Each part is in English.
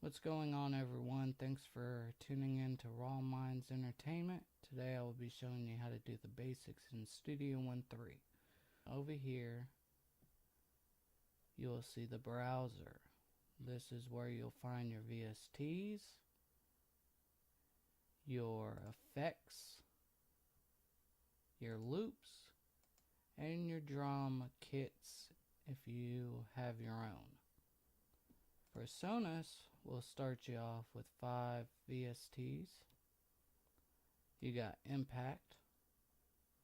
What's going on, everyone? Thanks for tuning in to Raw Minds Entertainment. Today I will be showing you how to do the basics in Studio One 3. Over here you'll see the browser. This is where you'll find your VSTs, your effects, your loops, and your drum kits if you have your own. For Sonus, we'll start you off with 5 VSTs. You got Impact,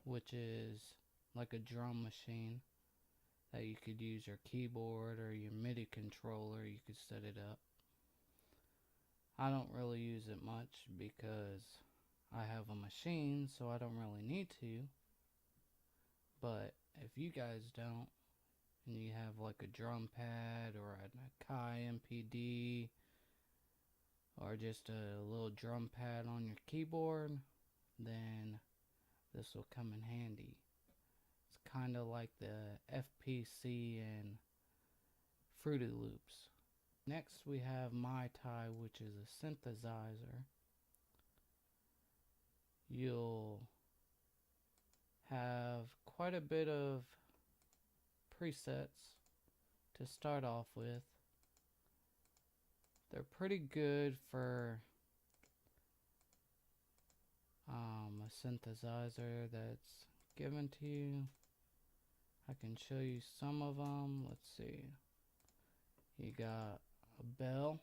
which is like a drum machine that you could use your keyboard or your MIDI controller. You could set it up. I don't really use it much because I have a machine, so I don't really need to. But if you guys don't, and you have like a drum pad or a Kai MPD or just a little drum pad on your keyboard, then this will come in handy. It's kind of like the FPC and Fruity Loops. Next we have MyTi, which is a synthesizer. You'll have quite a bit of presets to start off with. They're pretty good for a synthesizer that's given to you. I can show you some of them. Let's see. You got a bell.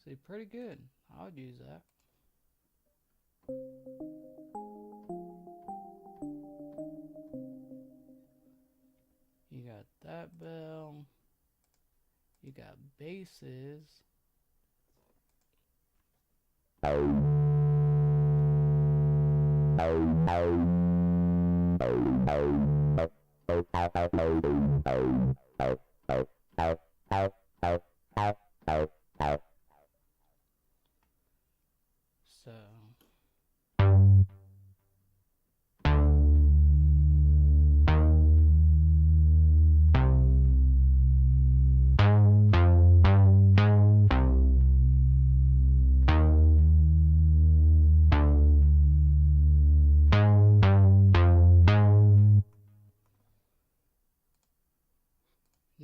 See, pretty good. I would use that. You got that bell. You got basses. So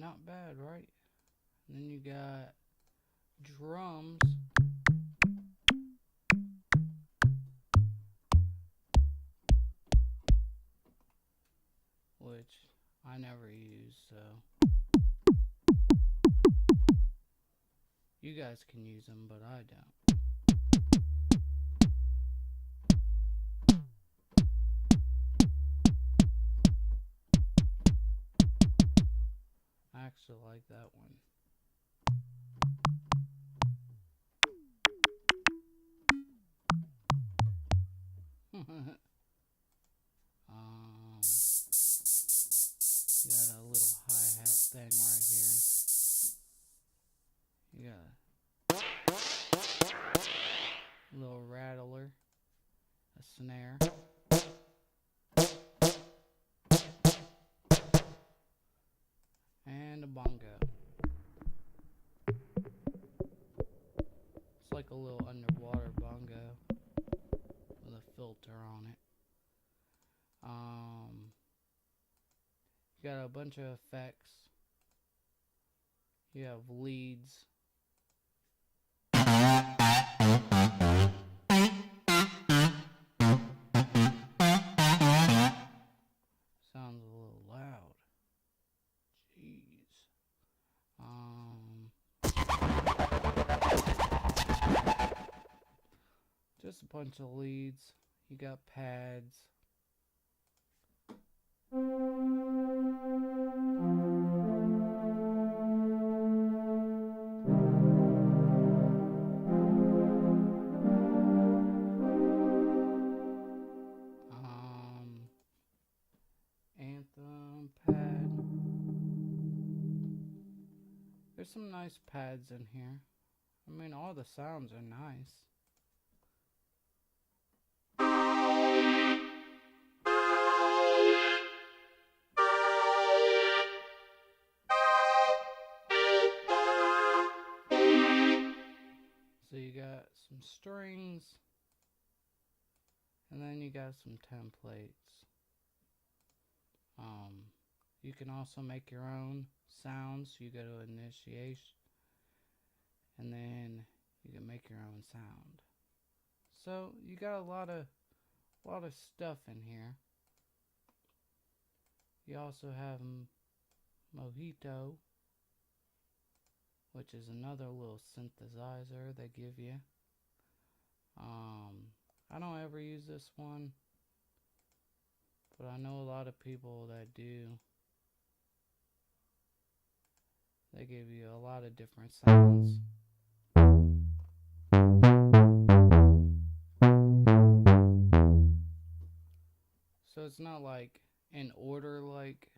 not bad, right? And then you got drums. Which I never use, so you guys can use them, but I don't. I actually like that one. You got a little hi-hat thing right here. You got a little rattler, a snare, and a bongo. It's like a little underwater bongo with a filter on it. You got a bunch of effects. You have leads. Sounds a little loud. Jeez. Just a bunch of leads. You got pads. Anthem pad. There's some nice pads in here. I mean, all the sounds are nice. So you got some strings, and then you got some templates. You can also make your own sounds. You go to initiation, and then you can make your own sound. So you got a lot of stuff in here. You also have Mojito, which is another little synthesizer they give you. I don't ever use this one, but I know a lot of people that do. They give you a lot of different sounds. So it's not like in order like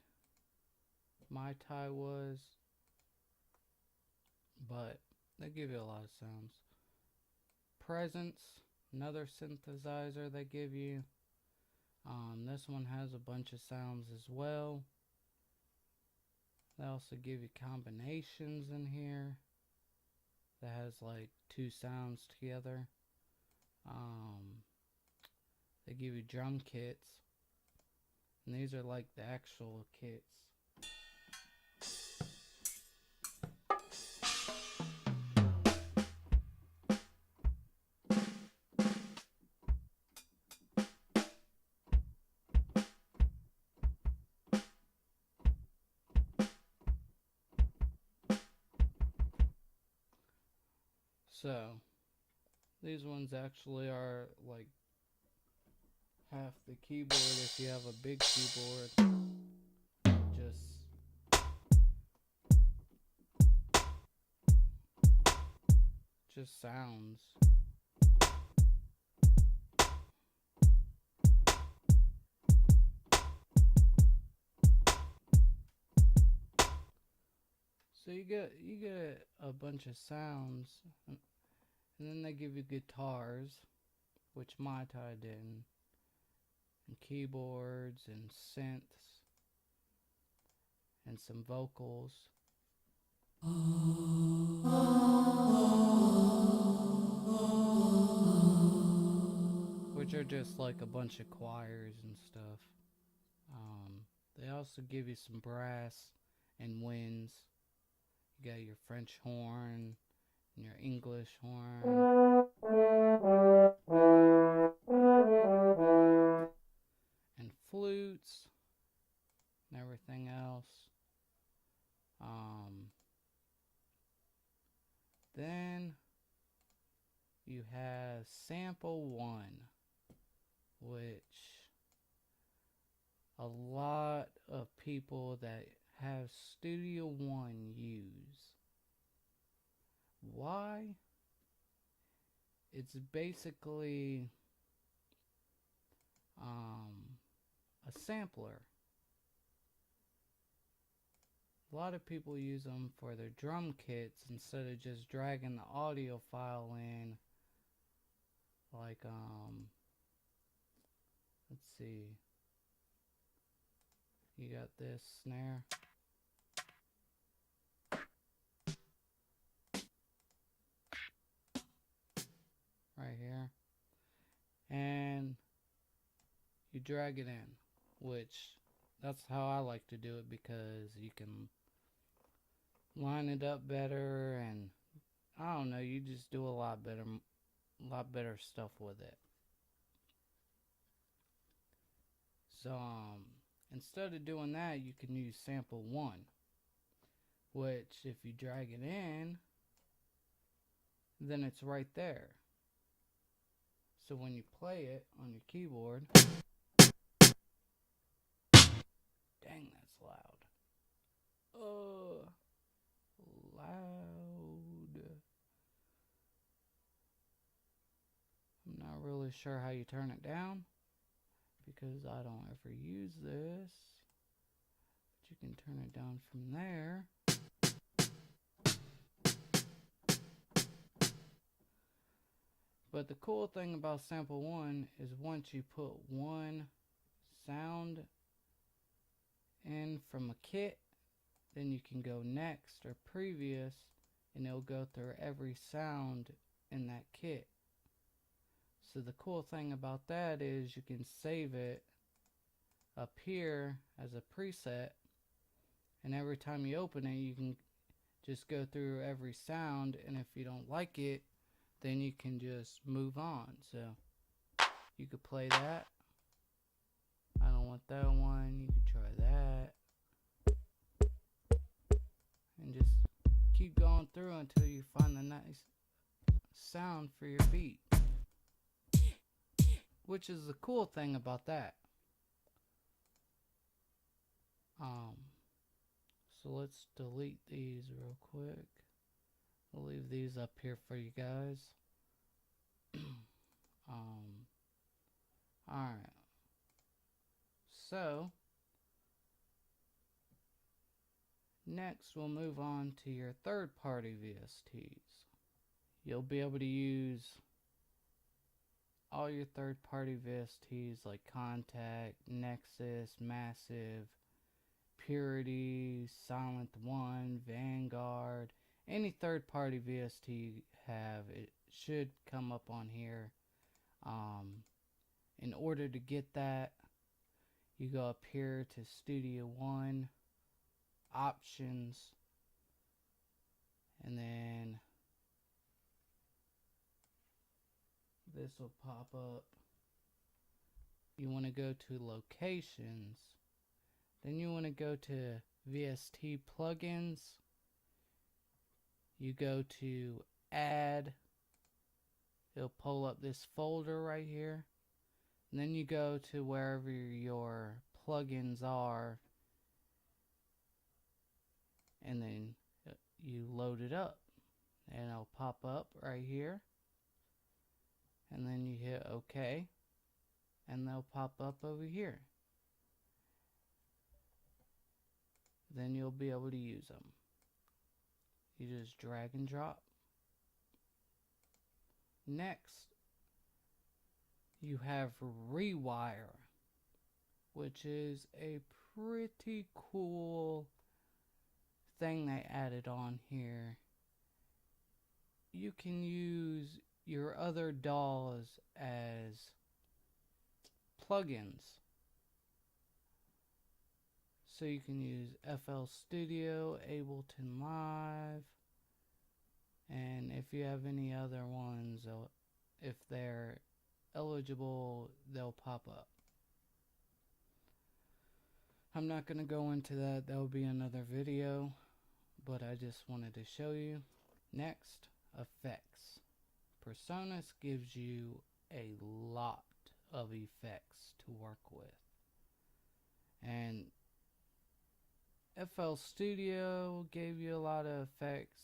Mai Tai was, but they give you a lot of sounds. Presence, another synthesizer they give you. This one has a bunch of sounds as well. They also give you combinations in here that has like 2 sounds together. They give you drum kits, and these are like the actual kits. So these ones actually are like half the keyboard if you have a big keyboard. Just sounds. So you get a bunch of sounds, and then they give you guitars, which Mai Tai didn't, and keyboards and synths, and some vocals. Which are just like a bunch of choirs and stuff. They also give you some brass and winds. You got your French horn and your English horn. And flutes and everything else. Then you have Sample 1, which a lot of people that have Studio One use. Why? It's basically a sampler. A lot of people use them for their drum kits instead of just dragging the audio file in. Like, let's see. You got this snare. Right here. And you drag it in, which that's how I like to do it because you can line it up better, and I don't know, you just do a lot better stuff with it. So instead of doing that, you can use Sample 1, which if you drag it in, then it's right there. So when you play it on your keyboard, dang, that's loud. Loud. I'm not really sure how you turn it down because I don't ever use this. But you can turn it down from there. But the cool thing about Sample 1 is once you put one sound in from a kit, then you can go next or previous and it'll go through every sound in that kit. So the cool thing about that is you can save it up here as a preset, and every time you open it you can just go through every sound, and if you don't like it then you can just move on. So you could play that. I don't want that one. You could try that. And just keep going through until you find the nice sound for your beat. Which is the cool thing about that. So let's delete these real quick. I'll leave these up here for you guys. Alright. So, next we'll move on to your third-party VSTs. You'll be able to use all your third-party VSTs like Kontakt, Nexus, Massive, Purity, Silent One, Vanguard. Any third-party VST you have, it should come up on here. In order to get that, you go up here to Studio One, Options, and then this will pop up. You want to go to Locations, then you want to go to VST Plugins. You go to Add, it'll pull up this folder right here, and then you go to wherever your plugins are, and then you load it up, and it'll pop up right here, and then you hit OK, and they'll pop up over here. Then you'll be able to use them. You just drag and drop. Next, you have Rewire, which is a pretty cool thing they added on here. You can use your other DAWs as plugins. So you can use FL Studio, Ableton Live, and if you have any other ones, if they're eligible, they'll pop up. I'm not going to go into that, that will be another video, but I just wanted to show you. Next, effects. PreSonus gives you a lot of effects to work with, and FL Studio gave you a lot of effects,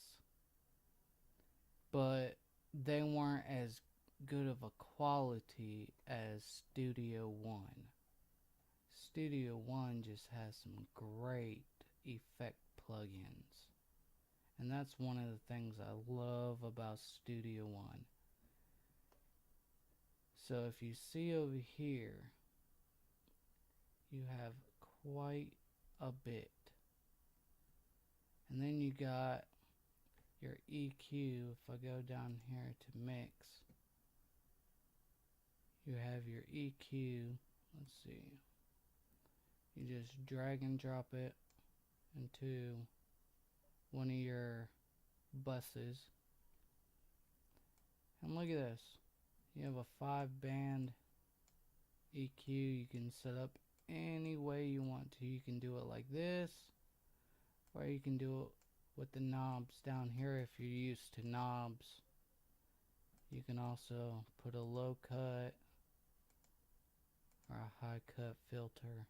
but they weren't as good of a quality as Studio One. Studio One just has some great effect plugins, and that's one of the things I love about Studio One. So if you see over here, you have quite a bit. And then you got your EQ. If I go down here to mix, you have your EQ. Let's see. You just drag and drop it into one of your buses. And look at this. You have a 5-band EQ. You can set up any way you want to. You can do it like this, or you can do it with the knobs down here if you're used to knobs. You can also put a low cut or a high cut filter.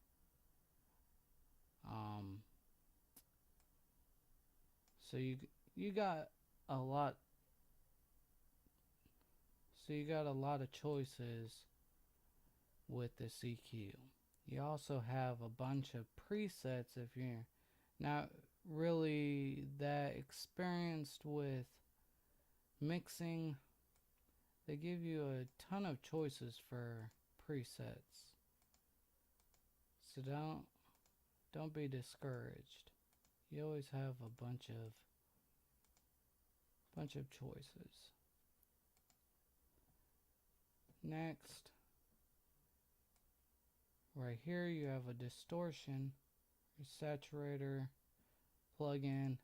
So you got a lot. So you got a lot of choices with this EQ. You also have a bunch of presets if you're not really that experienced with mixing. they give you a ton of choices for presets. So don't be discouraged. You always have a bunch of choices. Next, right here you have a distortion, your saturator, plugin.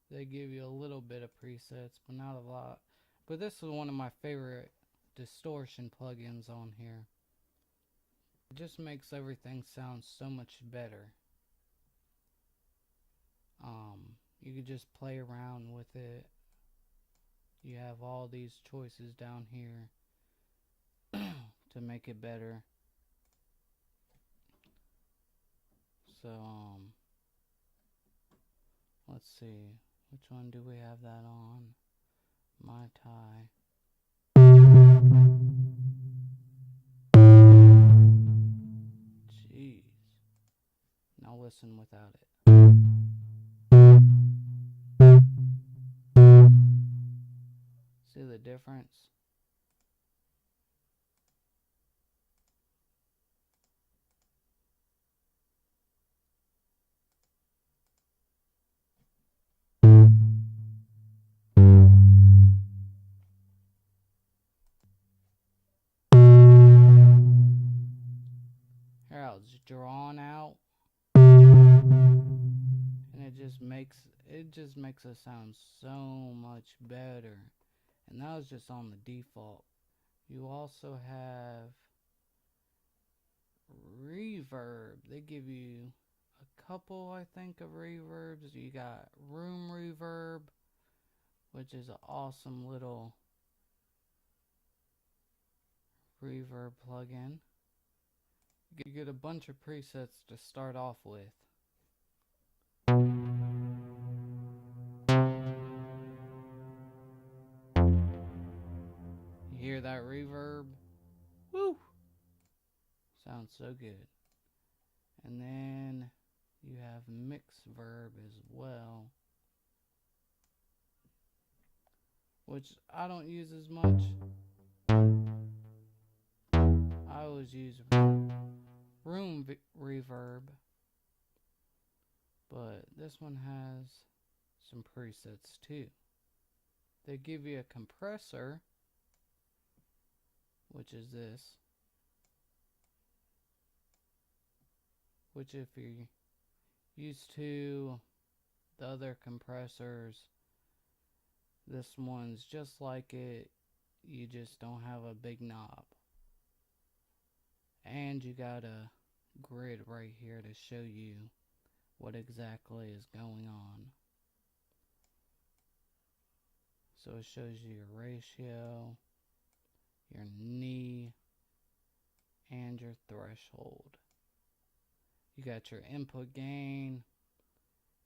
They give you a little bit of presets, but not a lot. But this is one of my favorite distortion plugins on here. It just makes everything sound so much better. You can just play around with it. You have all these choices down here to make it better. So let's see, which one do we have that on? Mai Tai. Jeez. Now listen without it. See the difference? Here, I'll just drawn out, and it just makes it sound so much better. And that was just on the default. You also have reverb. They give you a couple, I think, of reverbs. You got room reverb, which is an awesome little reverb plugin. You get a bunch of presets to start off with. You hear that reverb? Woo! Sounds so good. And then you have mix verb as well, which I don't use as much. I always use room reverb, but this one has some presets too. They give you a compressor, which is this, which if you're used to the other compressors, this one's just like it. You just don't have a big knob. And you got a grid right here to show you what exactly is going on. So it shows you your ratio, your knee, and your threshold. You got your input gain,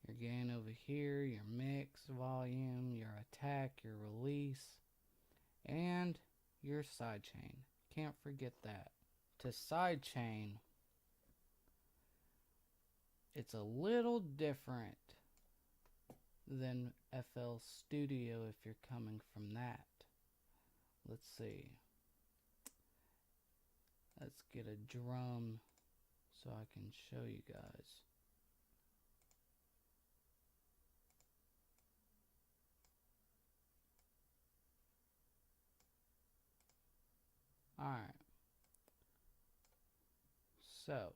your gain over here, your mix volume, your attack, your release, and your sidechain. Can't forget that. To sidechain, it's a little different than FL Studio if you're coming from that. Let's see. Let's get a drum so I can show you guys. Alright. So,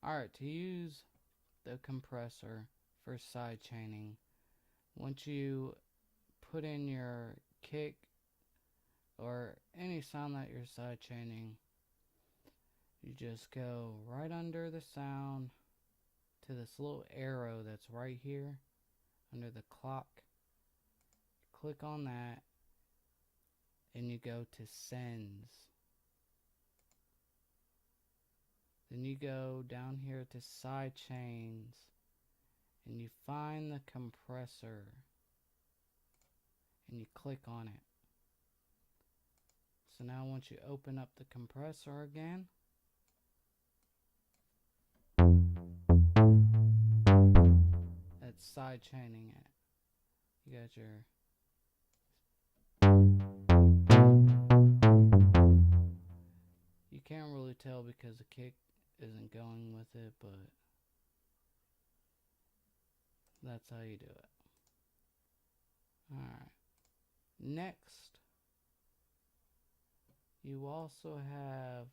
alright, to use the compressor for side chaining, once you put in your kick or any sound that you're side chaining, you just go right under the sound to this little arrow that's right here under the clock. Click on that and you go to sends. Then you go down here to side chains and you find the compressor and you click on it. So now once you open up the compressor again, it's side chaining it. You got your you can't really tell because the kick isn't going with it, but that's how you do it. Alright. Next, you also have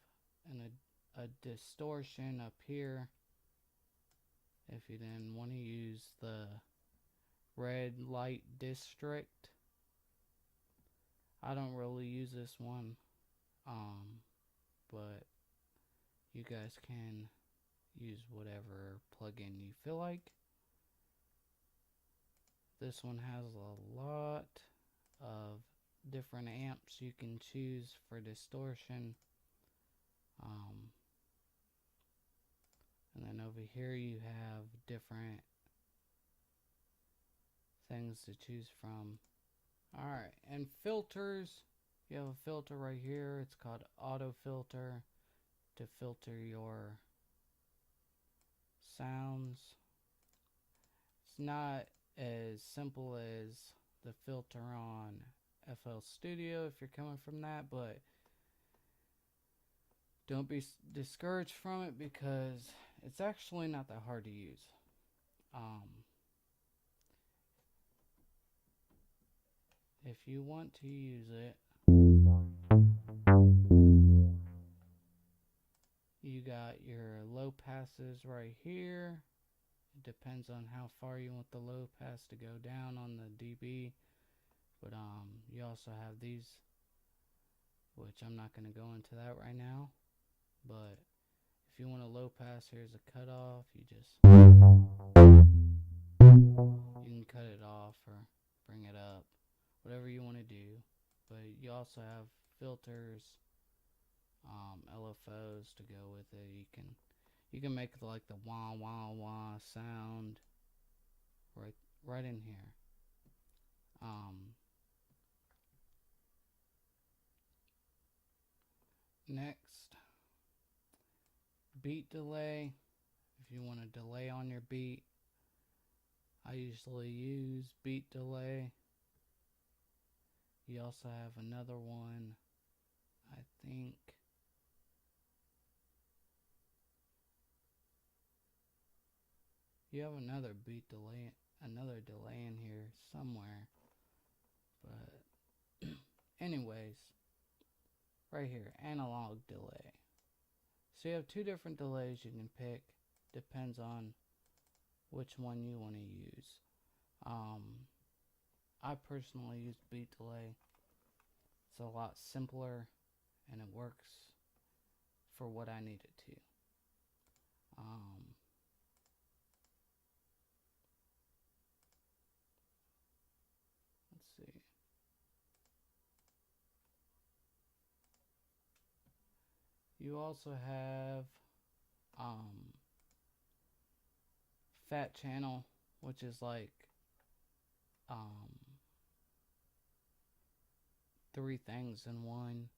a distortion up here. If you didn't want to use the red light district, I don't really use this one, but you guys can use whatever plugin you feel like. This one has a lot of different amps you can choose for distortion. And then over here you have different things to choose from. Alright, and filters. You have a filter right here. It's called auto filter to filter your sounds. It's not as simple as the filter on FL Studio if you're coming from that, but don't be discouraged from it because it's actually not that hard to use. If you want to use it, you got your low passes right here. It depends on how far you want the low pass to go down on the dB. But you also have these, which I'm not going to go into that right now. But if you want a low pass, here's a cutoff. You can cut it off or bring it up, whatever you want to do. But you also have filters, LFOs to go with it. You can make it like the wah wah wah sound right in here. Next, beat delay. If you want a delay on your beat, I usually use beat delay. You also have another one, I think. You have another beat delay, another delay in here somewhere. But anyways, right here, analog delay. So you have two different delays you can pick. Depends on which one you want to use. I personally use beat delay. It's a lot simpler and it works for what I need it to. Let's see. You also have fat channel, which is like three things in one,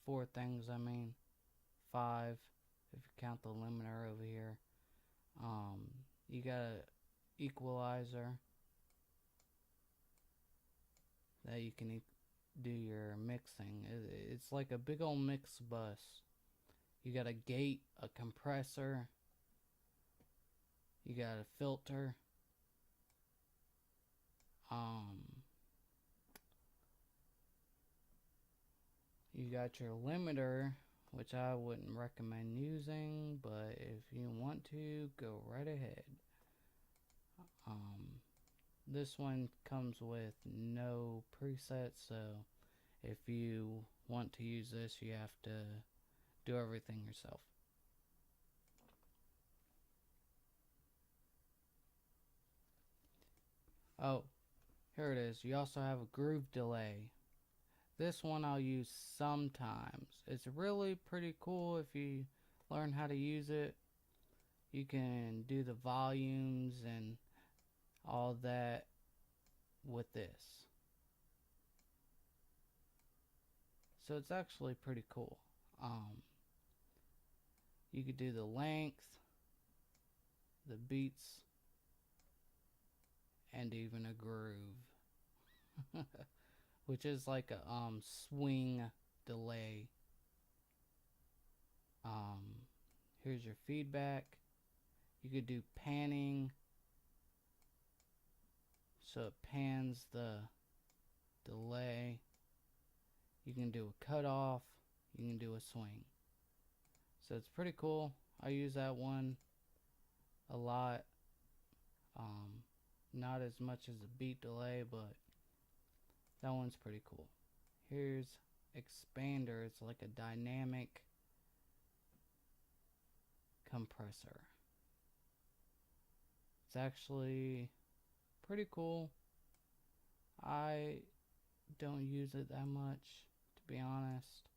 four things I mean, five if you count the limiter over here. You got an equalizer that you can do your mixing. It's like a big old mix bus. You got a gate, a compressor, you got a filter, you got your limiter, which I wouldn't recommend using, but if you want to, go right ahead. This one comes with no presets, so if you want to use this, you have to do everything yourself. Oh, here it is. You also have a groove delay. This one I'll use sometimes. It's really pretty cool if you learn how to use it. You can do the volumes and all that with this. So it's actually pretty cool. You could do the length, the beats, and even a groove, which is like a swing delay. Here's your feedback. You could do panning, so it pans the delay. You can do a cutoff. You can do a swing. So it's pretty cool. I use that one a lot. Not as much as a beat delay, but that one's pretty cool. Here's expander. It's like a dynamic compressor. It's actually pretty cool. I don't use it that much, to be honest.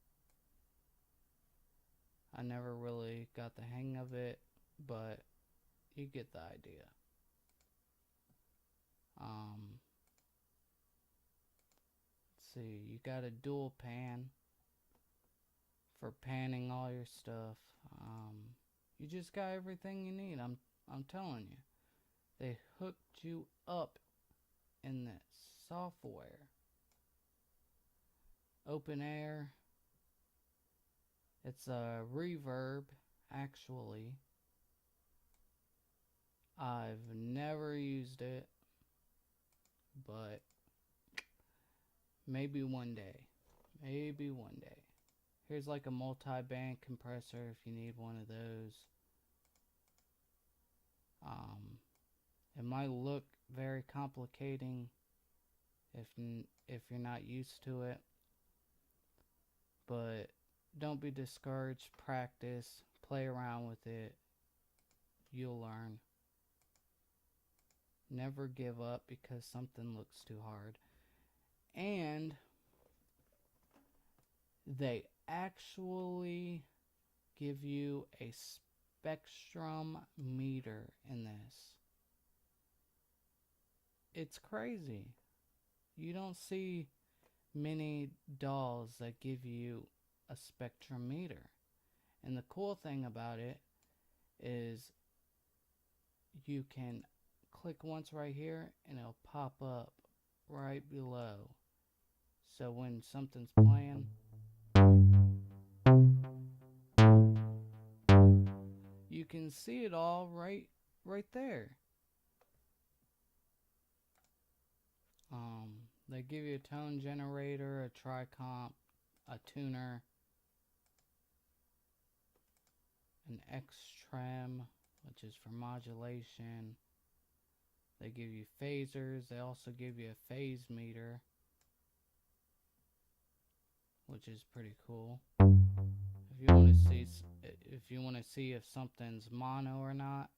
I never really got the hang of it, but you get the idea. Let's see, you got a dual pan for panning all your stuff. You just got everything you need. I'm telling you. They hooked you up in this software. Open Air. It's a reverb, actually. I've never used it, but maybe one day. Maybe one day. Here's like a multi-band compressor if you need one of those. It might look very complicating if you're not used to it, but don't be discouraged. Practice, play around with it. You'll learn. Never give up because something looks too hard. And they actually give you a spectrum meter in this. It's crazy. You don't see many DAWs that give you a spectrum meter. And the cool thing about it is you can click once right here and it'll pop up right below. So when something's playing, you can see it all right there. They give you a tone generator, a tri-comp, a tuner, an X-Trem, which is for modulation. They give you phasers. They also give you a phase meter, which is pretty cool. If you want to see if something's mono or not,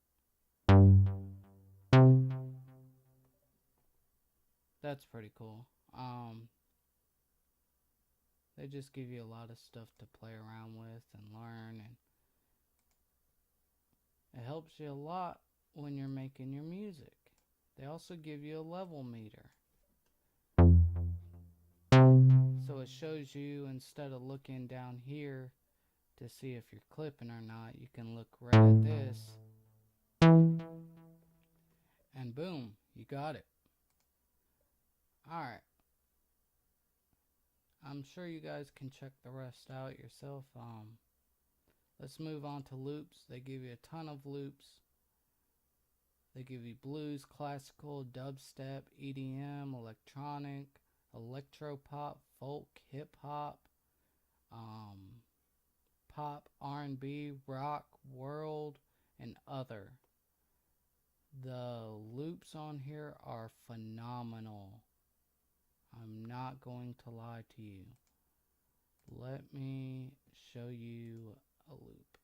that's pretty cool. They just give you a lot of stuff to play around with and learn, and it helps you a lot when you're making your music. They also give you a level meter. So it shows you, instead of looking down here to see if you're clipping or not, you can look right at this. And boom, you got it. Alright. I'm sure you guys can check the rest out yourself. Let's move on to loops. They give you a ton of loops. They give you blues, classical, dubstep, EDM, electronic, electropop, folk, hip-hop, pop, R&B, rock, world, and other. The loops on here are phenomenal. I'm not going to lie to you. Let me show you a loop.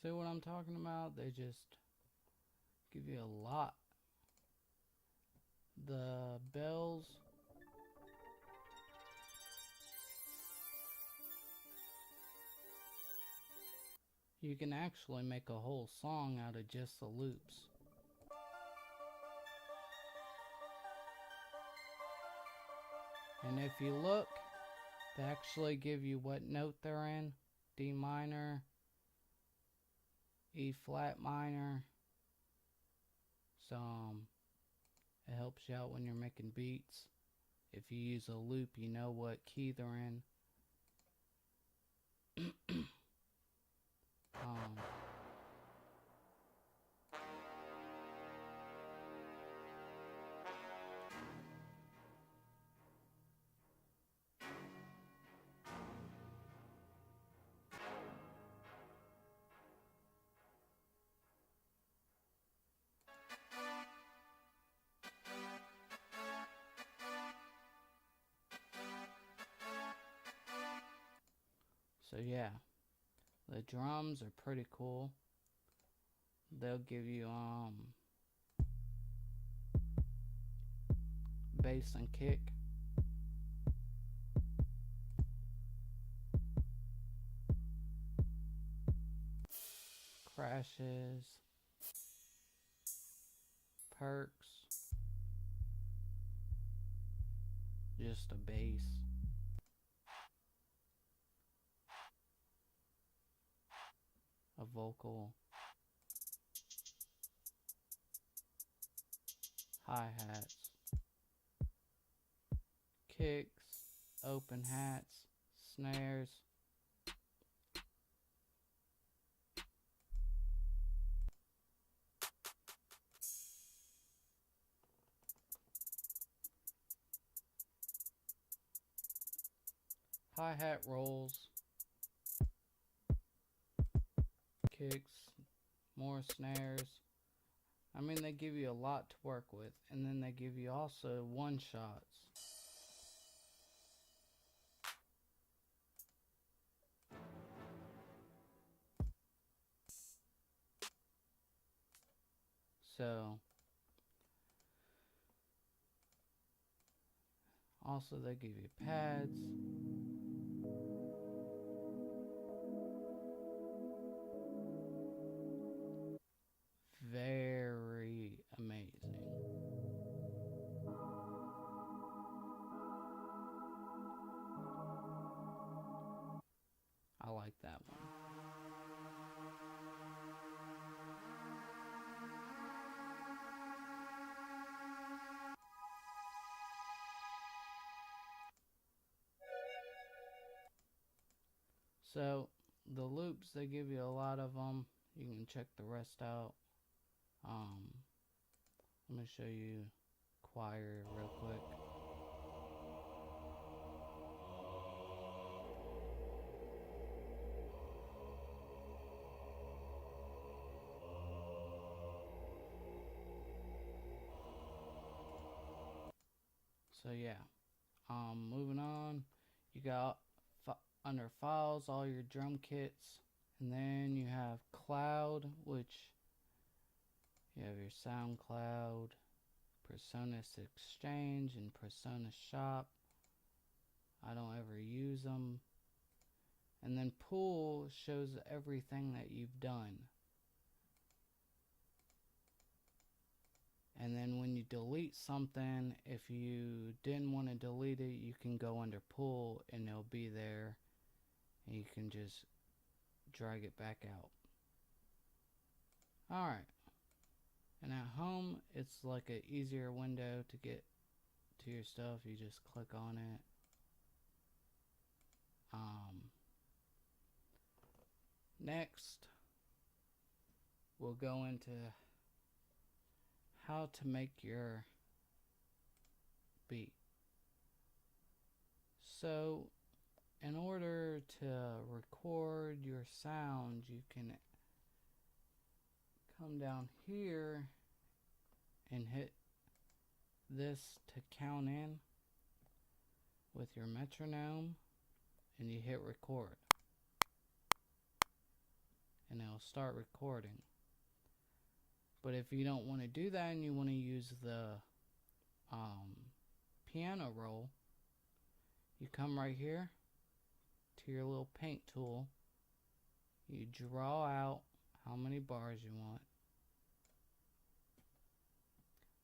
See what I'm talking about? They just give you a lot. The bells, You can actually make a whole song out of just the loops. And if you look, they actually give you what note they're in. D minor, E flat minor. So it helps you out when you're making beats. If you use a loop, you know what key they're in. So yeah, the drums are pretty cool. They'll give you bass and kick. Crashes, perks, just a bass. A vocal, hi-hats, kicks, open hats, snares. Hi-hat rolls, kicks, more snares. I mean, they give you a lot to work with, and then they give you also one-shots. So, also they give you pads. Very amazing. I like that one. So the loops, they give you a lot of them. You can check the rest out. Let me show you choir real quick. So yeah, moving on, you got under files all your drum kits, and then you have cloud, which you have your SoundCloud, PreSonus Exchange, and PreSonus Shop. I don't ever use them. And then pool shows everything that you've done. And then when you delete something, if you didn't want to delete it, you can go under pool and it'll be there. And you can just drag it back out. Alright. And at home, it's like an easier window to get to your stuff. You just click on it. Next, we'll go into how to make your beat. So, in order to record your sound, you can come down here and hit this to count in with your metronome, and you hit record, and it'll start recording. But if you don't want to do that and you want to use the piano roll, you come right here to your little paint tool, You draw out how many bars you want.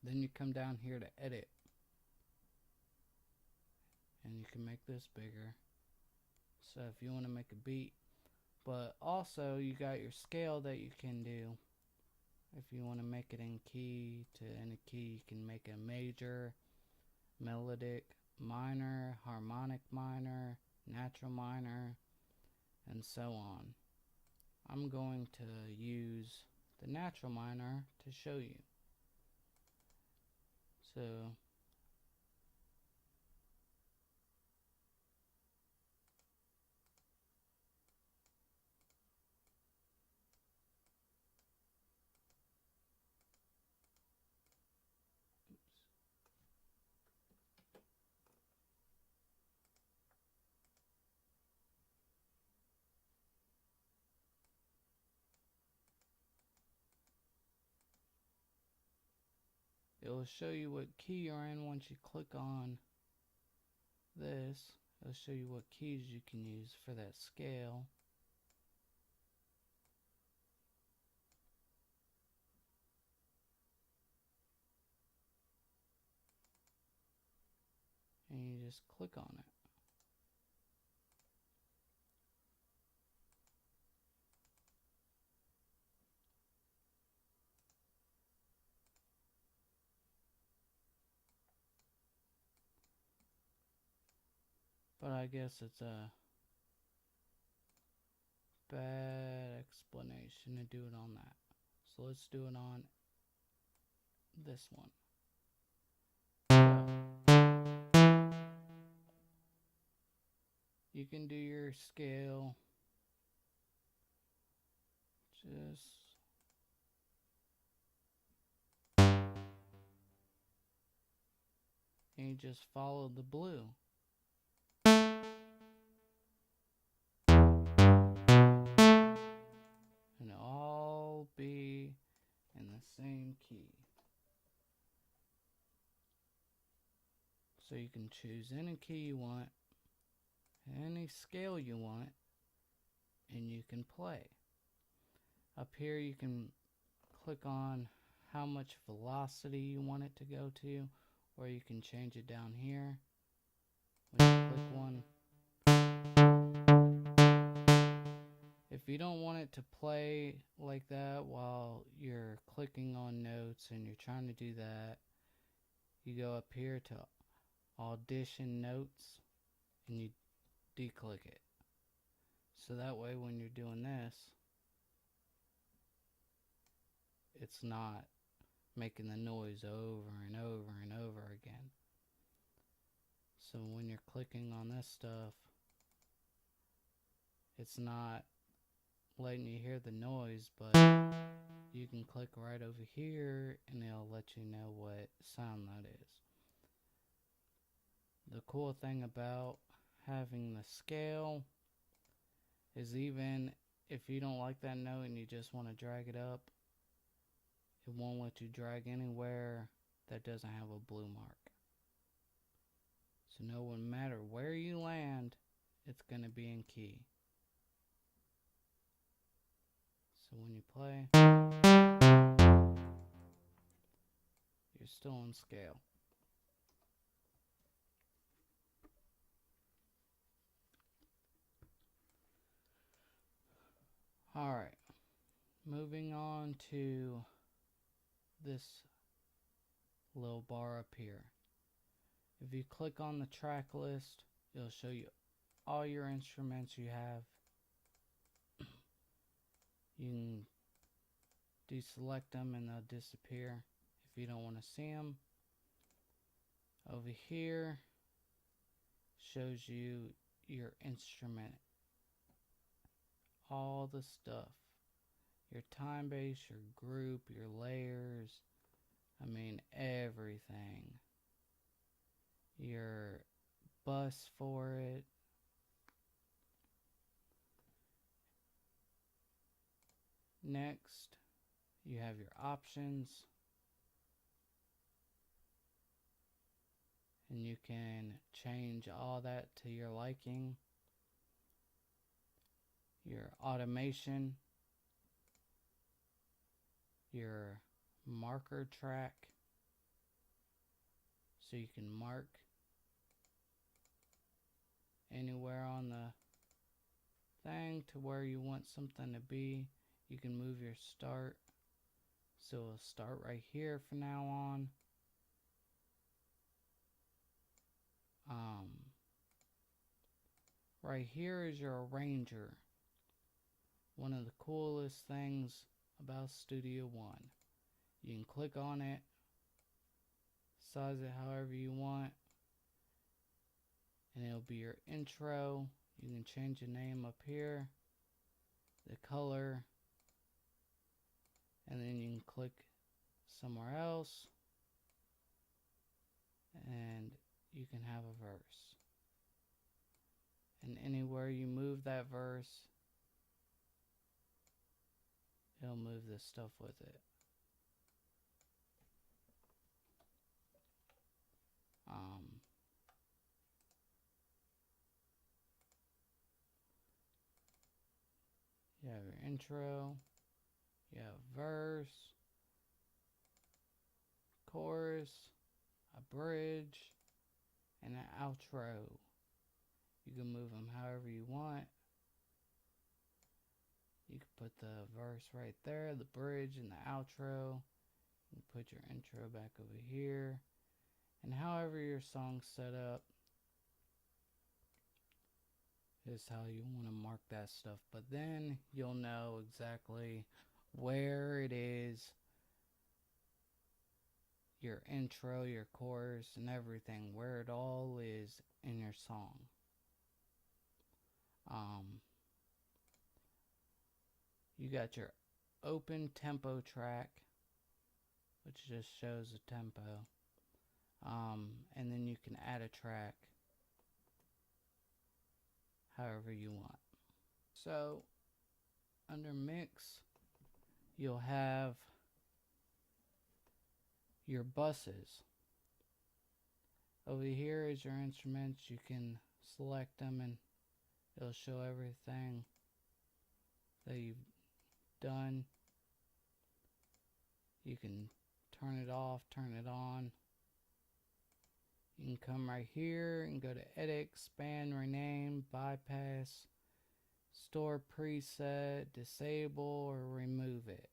Then you come down here to edit. And you can make this bigger. So if you want to make a beat. But also you got your scale that you can do. If you want to make it in key to any key, you can make a major, melodic, minor, harmonic minor, natural minor, and so on. I'm going to use the natural minor to show you. So it'll show you what key you're in once you click on this. It'll show you what keys you can use for that scale. And you just click on it. But I guess it's a bad explanation to do it on that. So let's do it on this one. You can do your scale. And you just follow the blue. And it'll all be in the same key. So you can choose any key you want, any scale you want, and you can play. Up here you can click on how much velocity you want it to go to, or you can change it down here when you click one. If you don't want it to play like that while you're clicking on notes and you're trying to do that, you go up here to audition notes and you declick it. So that way when you're doing this, it's not making the noise over and over and over again. So when you're clicking on this stuff, it's not letting you hear the noise, but you can click right over here and it'll let you know what sound that is. The cool thing about having the scale is even if you don't like that note and you just want to drag it up, it won't let you drag anywhere that doesn't have a blue mark. So no matter where you land, it's going to be in key. So when you play, you're still in scale. Alright, moving on to this little bar up here. If you click on the track list, it'll show you all your instruments you have. You can deselect them and they'll disappear if you don't want to see them. Over here shows you your instrument, all the stuff, your time base, your group, your layers, I mean everything, your bus for it. Next, you have your options, and you can change all that to your liking. your automation, your marker track, so you can mark anywhere on the thing to where you want something to be. You can move your start, so it'll start right here from now on. Right here is your arranger. One of the coolest things about Studio One. You can click on it, size it however you want, and it'll be your intro. You can change the name up here, the color, and then you can click somewhere else and you can have a verse. And anywhere you move that verse, it'll move this stuff with it. You have your intro, you have verse, chorus, a bridge, and an outro. You can move them however you want. You can put the verse right there, the bridge, and the outro. You can put your intro back over here. And however your song's set up is how you want to mark that stuff. But then you'll know exactly where it is, your intro, your chorus, and everything, where it all is in your song. You got your open tempo track, which just shows the tempo. And then you can add a track however you want. So under mix, you'll have your buses. Over here is your instruments. You can select them and it'll show everything that you've done. You can turn it off, turn it on. You can come right here and go to edit, expand, rename, bypass, store preset, disable, or remove it.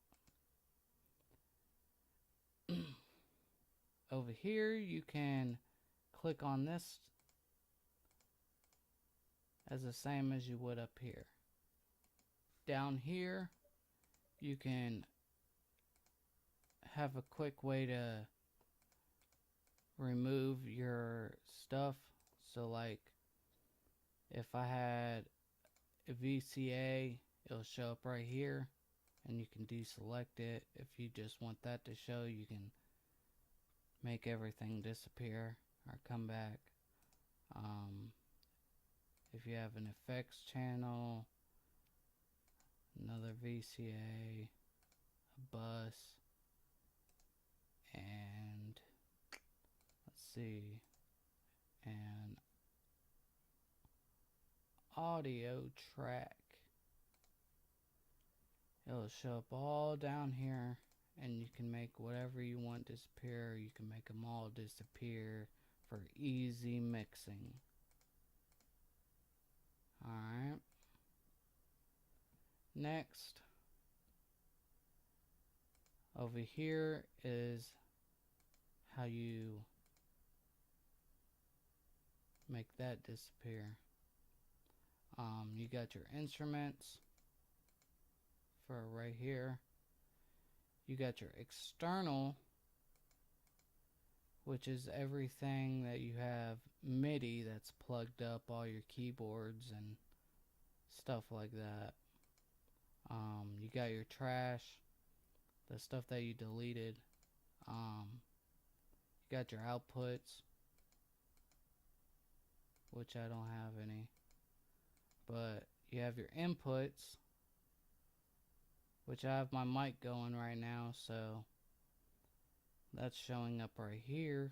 Over here you can click on this as the same as you would up here. Down here you can have a quick way to remove your stuff. So like if I had a VCA, it'll show up right here and you can deselect it. If you just want that to show, you can make everything disappear or come back. If you have an effects channel, another VCA, a bus, and let's see, an audio track, it'll show up all down here, and you can make whatever you want disappear. You can make them all disappear for easy mixing. Alright, next over here is how you make that disappear. You got your instruments for right here. You got your external, which is everything that you have MIDI that's plugged up, all your keyboards and stuff like that. You got your trash, the stuff that you deleted. You got your outputs, which I don't have any, but you have your inputs, which I have my mic going right now, so that's showing up right here.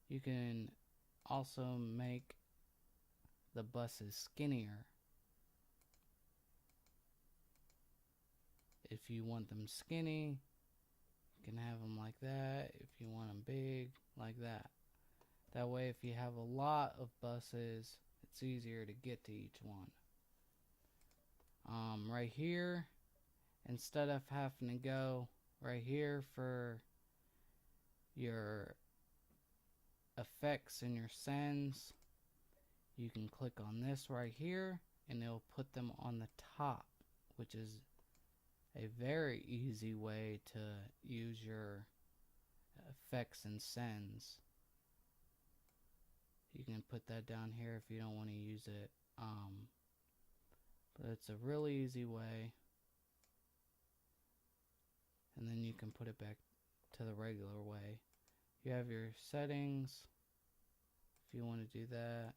You can also make the buses skinnier. If you want them skinny, you can have them like that. If you want them big, like that. That way, if you have a lot of buses, it's easier to get to each one. Right here, instead of having to go right here for your effects and your sends, you can click on this right here and it'll put them on the top, which is a very easy way to use your effects and sends. You can put that down here if you don't want to use it, but it's a really easy way. And then you can put it back to the regular way. You have your settings if you want to do that.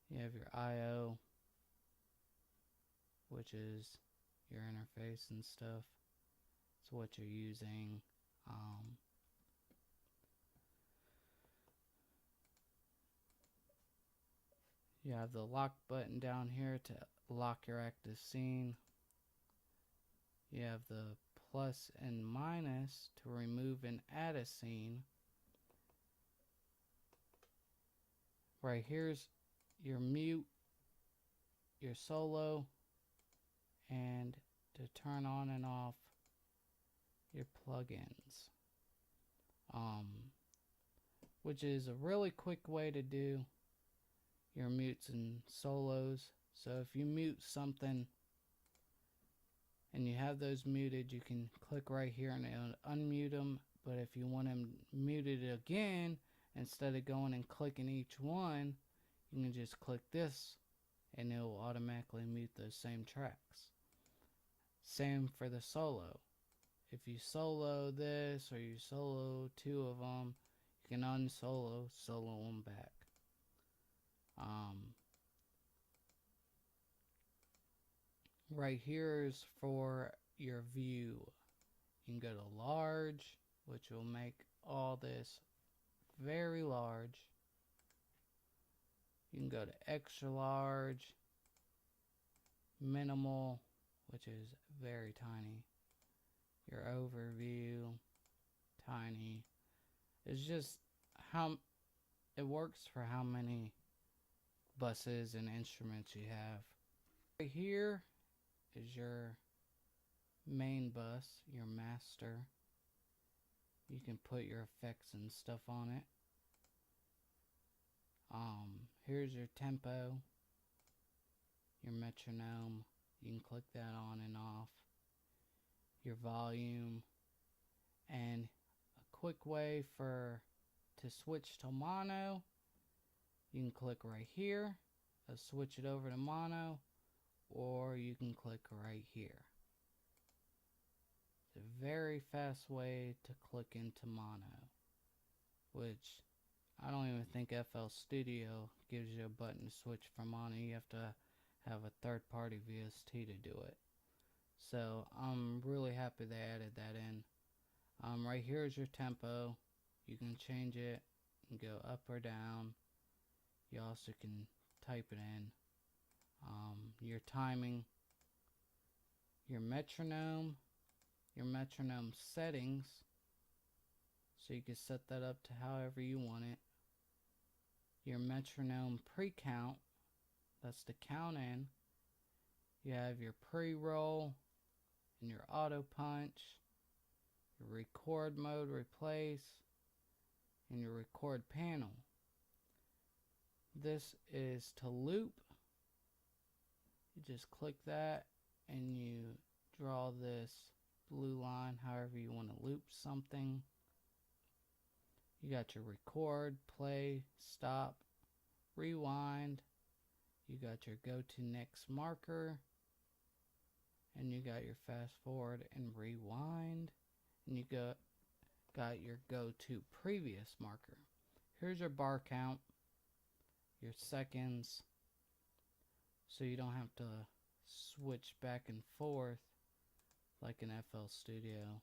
You have your I/O, which is your interface and stuff. It's what you're using. You have the lock button down here to lock your active scene. You have the plus and minus to remove and add a scene. Right here's your mute, your solo, and to turn on and off your plugins, which is a really quick way to do your mutes and solos. So if you mute something and you have those muted, you can click right here and it'll unmute them. But if you want them muted again, instead of going and clicking each one, you can just click this and it will automatically mute those same tracks. Same for the solo. If you solo this or you solo two of them, you can unsolo, solo them back. Right here is for your view. You can go to large, which will make all this very large. You can go to extra large, minimal, which is very tiny. Your overview, tiny. It's just how it works for how many buses and instruments you have. Right here is your main bus, your master. You can put your effects and stuff on it. Here's your tempo, your metronome. You can click that on and off. Your volume, and a quick way to switch to mono. You can click right here, switch it over to mono, or you can click right here. It's a very fast way to click into mono, which I don't even think FL Studio gives you a button to switch from mono. You have to have a third-party VST to do it. So I'm really happy they added that in. Right here is your tempo. You can change it and go up or down. You also can type it in. Your timing, your metronome settings. So you can set that up to however you want it. Your metronome pre-count, that's the count in. You have your pre-roll and your auto punch, your record mode replace, and your record panel. This is to loop. You just click that and you draw this blue line however you want to loop something. You got your record, play, stop, rewind. You got your go to next marker, and you got your fast forward and rewind, and you got your go to previous marker. Here's your bar count, your seconds, so you don't have to switch back and forth like in FL Studio.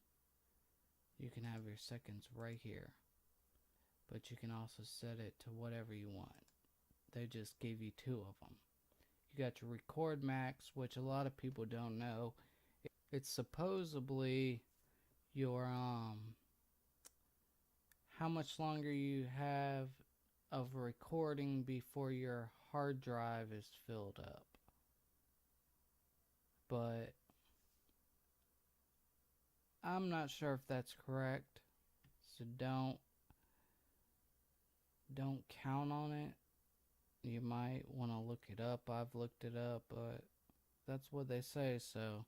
You can have your seconds right here, but you can also set it to whatever you want. they just gave you 2 of them. You got your record max, which a lot of people don't know. It's supposedly your how much longer you have of recording before your hard drive is filled up. But I'm not sure if that's correct, so don't count on it. You might want to look it up. I've looked it up, but that's what they say, so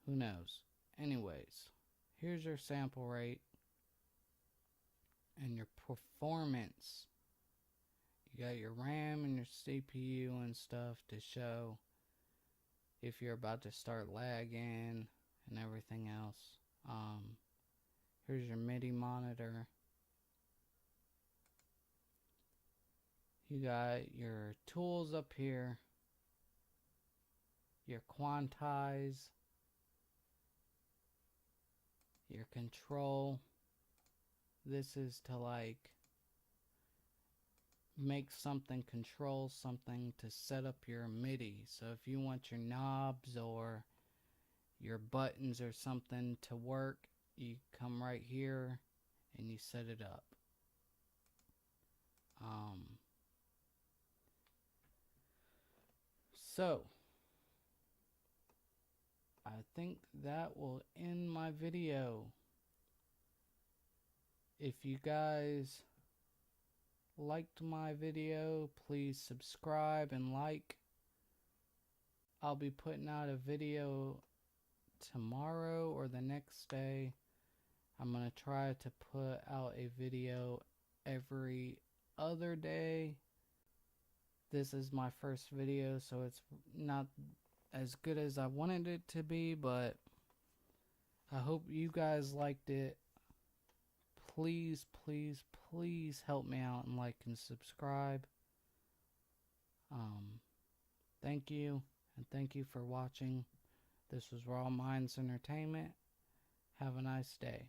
who knows. Anyways, here's your sample rate and your performance. You got your RAM and your CPU and stuff to show if you're about to start lagging and everything else. Here's your MIDI monitor. You got your tools up here, your quantize, your control. This is to like make something, control something, to set up your MIDI. So if you want your knobs or your buttons or something to work, you come right here and you set it up. So I think that will end my video. If you guys liked my video, please subscribe and like. I'll be putting out a video tomorrow or the next day. I'm going to try to put out a video every other day. This is my first video, so it's not as good as I wanted it to be, but I hope you guys liked it. Please, please, please help me out and like and subscribe. Thank you, and thank you for watching. This was Raw Minds Entertainment. Have a nice day.